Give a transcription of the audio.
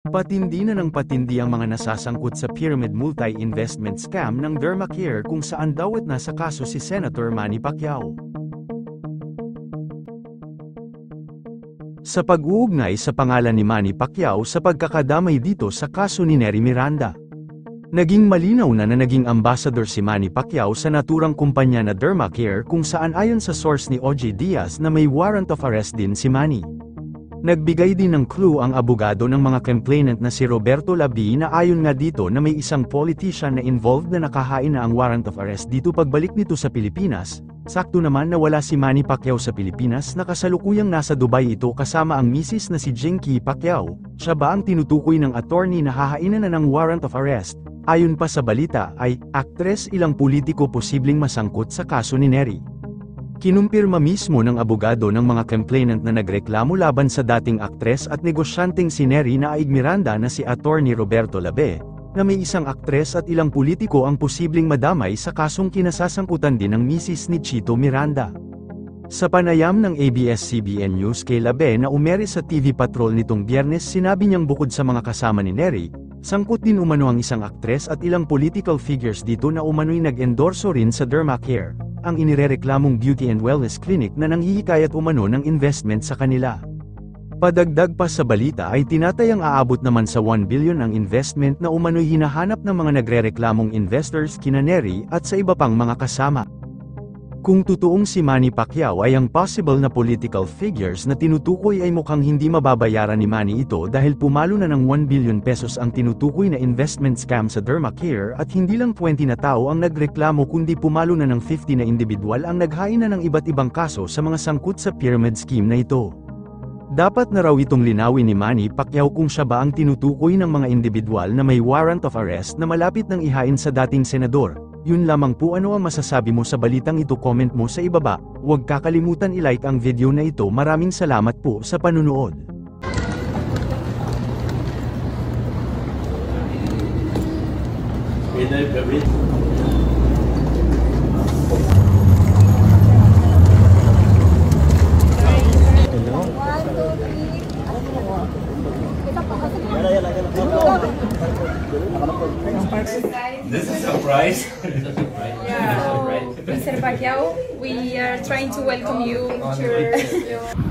Patindi na ng patindi ang mga nasasangkot sa pyramid multi-investment scam ng Dermacare kung saan dawit na sa kaso si Senator Manny Pacquiao. Sa pag-uugnay sa pangalan ni Manny Pacquiao sa pagkakadamay dito sa kaso ni Nery Miranda. Naging malinaw na naging ambassador si Manny Pacquiao sa naturang kumpanya na Dermacare kung saan ayon sa source ni OJ Diaz na may warrant of arrest din si Manny. Nagbigay din ng clue ang abogado ng mga complainant na si Roberto Labi na ayon nga dito na may isang politician na involved na nakahain na ang warrant of arrest dito pagbalik nito sa Pilipinas. Sakto naman na wala si Manny Pacquiao sa Pilipinas na kasalukuyang nasa Dubai ito kasama ang misis na si Jinky Pacquiao. Siya ba ang tinutukoy ng attorney na hahainan na ng warrant of arrest? Ayon pa sa balita ay, aktres ilang politiko posibleng masangkot sa kaso ni Nery. Kinumpirma mismo ng abogado ng mga complainant na nagreklamo laban sa dating aktres at negosyanteng si Nery na Aig Miranda na si Attorney Roberto Labe, na may isang aktres at ilang politiko ang posibleng madamay sa kasong kinasasangkutan din ng misis ni Chito Miranda. Sa panayam ng ABS-CBN News kay Labe na umere sa TV Patrol nitong Biyernes sinabi niyang bukod sa mga kasama ni Nery, sangkot din umano ang isang aktres at ilang political figures dito na umano'y nag-endorso rin sa Dermacare, ang inirereklamong beauty and wellness clinic na nanghihikayat umano ng investment sa kanila. Padagdag pa sa balita ay tinatayang aabot naman sa 1 billion ang investment na umano'y hinahanap ng mga nagrereklamong investors kina Nery at sa iba pang mga kasama. Kung totoong si Manny Pacquiao ay ang possible na political figures na tinutukoy ay mukhang hindi mababayaran ni Manny ito dahil pumalo na ng 1 billion pesos ang tinutukoy na investment scam sa Dermacare at hindi lang 20 na tao ang nagreklamo kundi pumalo na ng 50 na individual ang naghain na ng iba't ibang kaso sa mga sangkot sa pyramid scheme na ito. Dapat na raw itong linawin ni Manny Pacquiao kung siya ba ang tinutukoy ng mga individual na may warrant of arrest na malapit nang ihain sa dating senador. Yun lamang po, ano ang masasabi mo sa balitang ito? Comment mo sa ibaba, huwag kakalimutan i-like ang video na ito. Maraming salamat po sa panunood. This is a surprise. Yeah. So, Mr. Pacquiao, we are trying to welcome you to